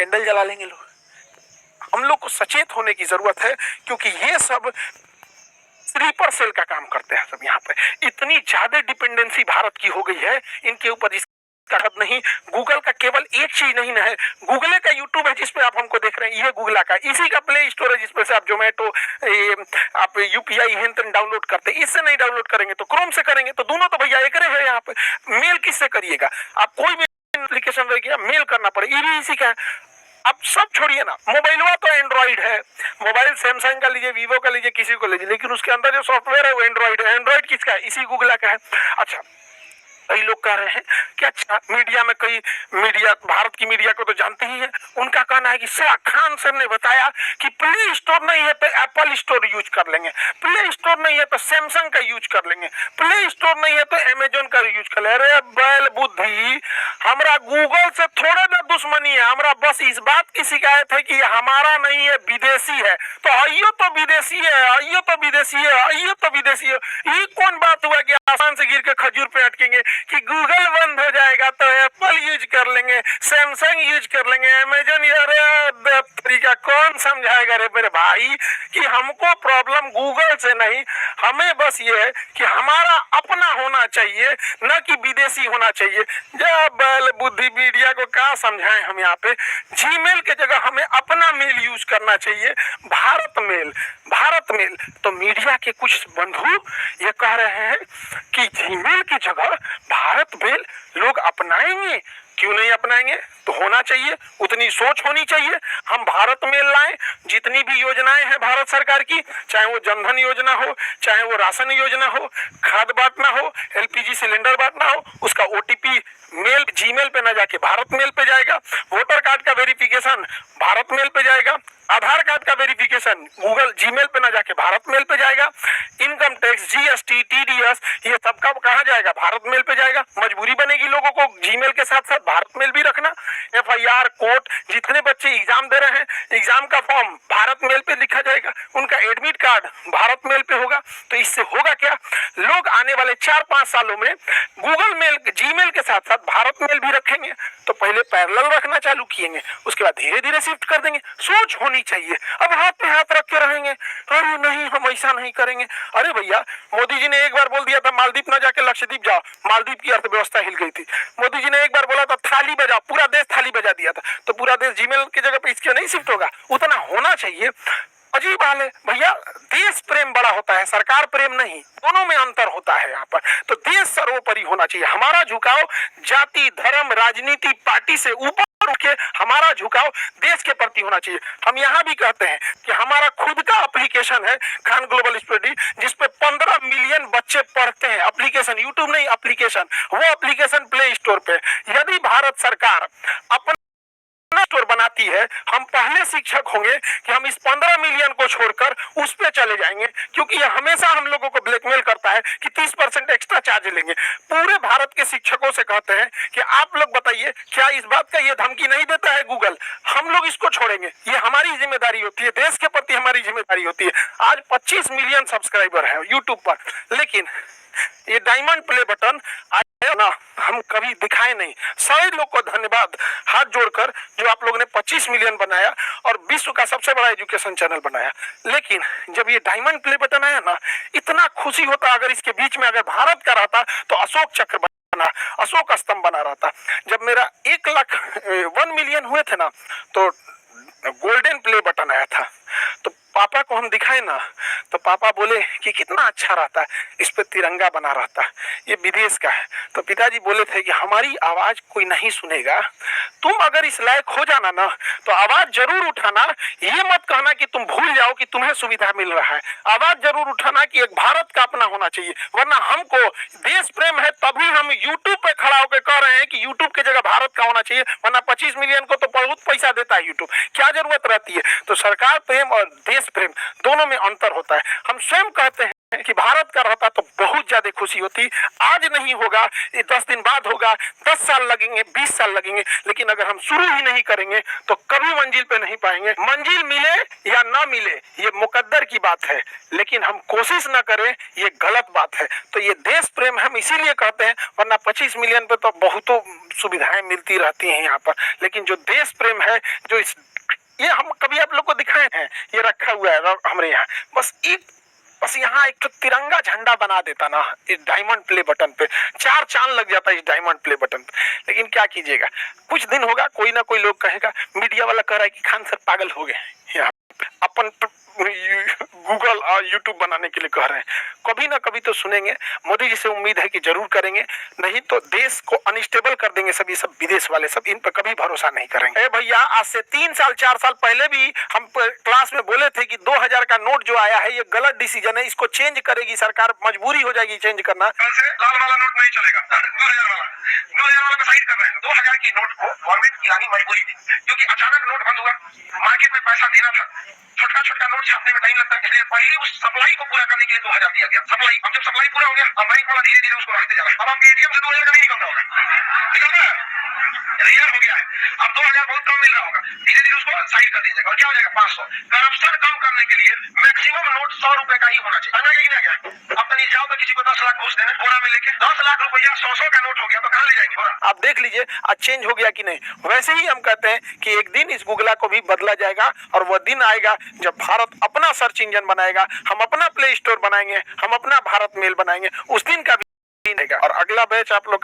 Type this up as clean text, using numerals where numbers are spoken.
Candle जला लेंगे लोग। हम लोग को सचेत होने की जरूरत है, क्योंकि ये सब स्लीपर सेल का काम करते हैं सब। यहाँ पे इतनी ज्यादा डिपेंडेंसी भारत की हो गई है इनके ऊपर, इसका हद नहीं। गूगल का केवल एक चीज नहीं है, गूगल का यूट्यूब है जिसपे आप हमको देख रहे हैं, ये गूगल का, इसी का प्ले स्टोर है जिसपे से आप जोमेटो, आप यूपीआई हेन डाउनलोड करते हैं। इससे नहीं डाउनलोड करेंगे तो क्रोम से करेंगे, तो दोनों तो भैया एक है। यहाँ पे मेल किससे करिएगा आप? कोई भी एप्लीकेशन रहेगा मेल करना पड़ेगा, ये भी इसी का है। अब सब छोड़िए ना, मोबाइलवा तो एंड्रॉइड है, मोबाइल सैमसंग का लीजिए, वीवो का लीजिए, किसी को लीजिए, लेकिन उसके अंदर जो सॉफ्टवेयर है वो एंड्रॉइड है। एंड्रॉइड किसका है? इसी गूगल का है। अच्छा, कई लोग कह रहे हैं कि अच्छा मीडिया में, कई मीडिया, भारत की मीडिया को तो जानते ही है, उनका कहना है कि शाह खान सर ने बताया कि प्ले स्टोर नहीं है तो एप्पल स्टोर यूज कर लेंगे, प्ले स्टोर नहीं है तो सैमसंग का यूज कर लेंगे, प्ले स्टोर नहीं है तो अमेजोन का यूज कर लेंगे। अरे बैल बुद्धि, हमारा गूगल से थोड़ा ना दुश्मनी है, हमारा बस इस बात की शिकायत है कि हमारा नहीं है, विदेशी है। तो आइयो तो विदेशी है, आइयो तो विदेशी है, आइयो तो विदेशी है। ये कौन बात हुआ कि आसान से गिर के खजूर पे अटकेंगे कि गूगल बंद हो जाएगा तो एप्पल यूज कर लेंगे, सैमसंग यूज कर लेंगे, अमेजोन। अरे तरीका कौन समझाएगा रे मेरे भाई कि हमको प्रॉब्लम गूगल से नहीं, हमें बस ये है कि हमारा अपना होना चाहिए, न कि विदेशी होना चाहिए। जब बैल बुद्धि मीडिया को क्या समझाएं हम? यहाँ पे जीमेल के जगह हमें अपना मेल यूज करना चाहिए, भारत मेल, भारत मेल। तो मीडिया के कुछ बंधु ये कह रहे हैं कि जीमेल की जगह भारत मेल लोग अपनाएंगे। क्यों नहीं अपनाएंगे? तो होना चाहिए, उतनी सोच होनी चाहिए। हम भारत मेल लाएं, जितनी भी योजनाएं हैं भारत सरकार की, चाहे वो जनधन योजना हो, चाहे वो राशन योजना हो, खाद बांटना हो, एलपीजी सिलेंडर बांटना हो, उसका ओटीपी मेल जीमेल पे ना जाके भारत मेल पे जाएगा। वोटर कार्ड का वेरिफिकेशन भारत मेल पे जाएगा, आधार कार्ड का वेरिफिकेशन गूगल जीमेल पे ना जाके भारत मेल पे जाएगा, इनकम टैक्स, जीएसटी, टीडीएस, ये सबका कहाँ जाएगा? भारत मेल पे जाएगा। मजबूरी बनेगी लोगों को जीमेल के साथ साथ भारत मेल भी रखना। एफआईआर, कोर्ट, जितने बच्चे एग्जाम दे रहे हैं, एग्जाम का फॉर्म भारत मेल पे लिखा जाएगा, उनका एडमिट कार्ड भारत मेल पे होगा। तो इससे होगा क्या? लोग आने वाले 4-5 सालों में गूगल मेल, जीमेल के साथ साथ भारत मेल भी रखेंगे। तो पहले पैरेलल रखना चालू किएंगे, उसके बाद धीरे धीरे शिफ्ट कर देंगे। सोच होनी चाहिए। अब हाथ पे हाथ रख के रहेंगे, अरे नहीं हम ऐसा नहीं करेंगे। अरे भैया, मोदी जी ने एक बार बोल दिया था मालदीव ना जाके लक्षद्वीप जाओ, मालदीव की अर्थव्यवस्था हिल गई थी। मोदी जी ने एक बार बोला था थाली बजाओ, पूरा देश थाली बजा दिया था। तो पूरा देश जीमेल की जगह पे इसके नहीं शिफ्ट होगा? उतना होना चाहिए। अजीब हाल है भैया, देश प्रेम बड़ा होता है, सरकार प्रेम नहीं, दोनों में अंतर होता है यहाँ पर। तो देश सर्वोपरि होना चाहिए। हमारा झुकाव जाति, धर्म, राजनीति, पार्टी से ऊपर उठ के हमारा झुकाव देश के प्रति होना चाहिए। हम यहाँ भी कहते हैं कि हमारा खुद का एप्लीकेशन है खान ग्लोबल स्टडी, जिसपे 15 मिलियन बच्चे पढ़ते हैं। एप्लीकेशन, यूट्यूब नहीं, एप्लीकेशन, वो एप्लीकेशन प्ले स्टोर पे। यदि भारत सरकार अपना स्टोर बनाती है, हम पहले शिक्षक होंगे कि हम इस 15 मिलियन को छोड़कर उस पे चले जाएंगे, क्योंकि ये हमेशा हम लोगों को ब्लैकमेल करता है कि 30% एक्स्ट्रा चार्ज लेंगे। पूरे भारत के शिक्षकों से कहते हैं कि आप लोग बताइए, क्या इस बात का ये धमकी नहीं देता है गूगल? हम लोग इसको छोड़ेंगे, ये हमारी जिम्मेदारी होती है, देश के प्रति हमारी जिम्मेदारी होती है। आज 25 मिलियन सब्सक्राइबर है यूट्यूब पर, लेकिन ये डायमंड प्ले बटन आया ना, हम कभी दिखाए नहीं। सभी लोग को धन्यवाद हाथ जोड़कर जो आप लोगों ने 25 मिलियन बनाया और विश्व का सबसे बड़ा एजुकेशन चैनल बनाया। लेकिन जब ये डायमंड प्ले बटन आया ना, इतना खुशी होता। अगर इसके बीच में अगर भारत का रहता तो अशोक चक्र बना, अशोक स्तंभ बना रहता। जब मेरा 1 मिलियन हुए थे ना, तो गोल्डन प्ले बटन आया था। तो पापा को हम दिखाए ना, तो पापा बोले कि कितना अच्छा रहता है, इस पे तिरंगा बना रहता है, ये विदेश का है। तो पिताजी बोले थे कि हमारी आवाज कोई नहीं सुनेगा, तुम अगर इस लायक हो जाना ना तो आवाज जरूर उठाना। ये मत कहना कि तुम भूल जाओ कि तुम्हें सुविधा मिल रहा है। आवाज जरूर उठाना कि एक भारत का अपना होना चाहिए। वरना हमको देश प्रेम है तभी हम यूट्यूब पे खड़ा होकर कह रहे हैं कि यूट्यूब की जगह भारत का होना चाहिए। वरना 25 मिलियन को तो बहुत पैसा देता है यूट्यूब, क्या जरूरत रहती है? तो सरकार प्रेम और देश प्रेम, दोनों में अंतर होता है। हम स्वयं कहते हैं कि भारत का रहता तो बहुत ज्यादा खुशी होती। आज नहीं होगा, ये 10 दिन बाद होगा, 10 साल लगेंगे, 20 साल लगेंगे, लेकिन अगर हम शुरू ही नहीं करेंगे तो कभी मंजिल पे नहीं पाएंगे। मंजिल मिले या ना मिले ये मुकद्दर की बात है, लेकिन हम कोशिश ना करें ये गलत बात है। तो ये देश प्रेम हम इसीलिए कहते हैं, वरना 25 मिलियन पे तो बहुतों सुविधाएं मिलती रहती हैं यहाँ पर, लेकिन जो देश प्रेम है, जो इस ये हम कभी आप लोग को दिखाए हैं, ये रखा हुआ है हमारे यहाँ, बस यहाँ एक तो तिरंगा झंडा बना देता ना इस डायमंड प्ले बटन पे, 4 चांद लग जाता है इस डायमंड प्ले बटन पे। लेकिन क्या कीजिएगा, कुछ दिन होगा कोई ना कोई लोग कहेगा, मीडिया वाला कह रहा है कि खान सर पागल हो गए यहाँ अपन गूगल और यूट्यूब बनाने के लिए कह रहे हैं। कभी ना कभी तो सुनेंगे, मोदी जी से उम्मीद है कि जरूर करेंगे, नहीं तो देश को अनस्टेबल कर देंगे सब ये सब विदेश वाले सब, इन पर कभी भरोसा नहीं करेंगे। भैया आज से 3 साल 4 साल पहले भी हम क्लास में बोले थे कि 2000 का नोट जो आया है ये गलत डिसीजन है, इसको चेंज करेगी सरकार, मजबूरी हो जाएगी चेंज करना। कल से लाल वाला नोट नहीं चलेगा, 2000 वाला साइड कर रहे हैं। 2000 की नोट को गवर्नमेंट की लानी मजबूरी थी, क्योंकि अचानक नोट बंद हुआ, मार्केट में पैसा देना था, छोटा छोटा नोट छापने में टाइम लगता है, इसलिए पहले उस सप्लाई को पूरा करने के लिए 2000 दिया गया। सप्लाई, अब जब सप्लाई पूरा हो गया, अब बैंक वाला धीरे धीरे उसको रखते जा रहा है। अब आपके एटीएम से 2000 का नहीं निकलता होगा, निकल रहा है, रियल हो गया है। अब 2000 बहुत कम मिल रहा होगा, धीरे धीरे उसको साइड कर दीजिएगा और क्या हो जाएगा 500। करप्शन कम करने के लिए मैक्सिमम नोट 100 रुपए का ही होना चाहिए। समझ गए कि नहीं? क्या अब तक जाओ तो किसी को 10 लाख घूस देना बोरा में लेके, 10 लाख रुपया 100 का नोट हो गया तो कहाँ ले जाएंगे बोरा? आप देख लीजिए आज चेंज हो गया कि नहीं। वैसे ही हम कहते हैं कि एक दिन इस गूगला को भी बदला जाएगा, और वह दिन आएगा जब भारत अपना सर्च इंजन बनाएगा, हम अपना प्ले स्टोर बनाएंगे, हम अपना भारत मेल बनाएंगे, उस दिन का भी। और अगला बैच आप लोग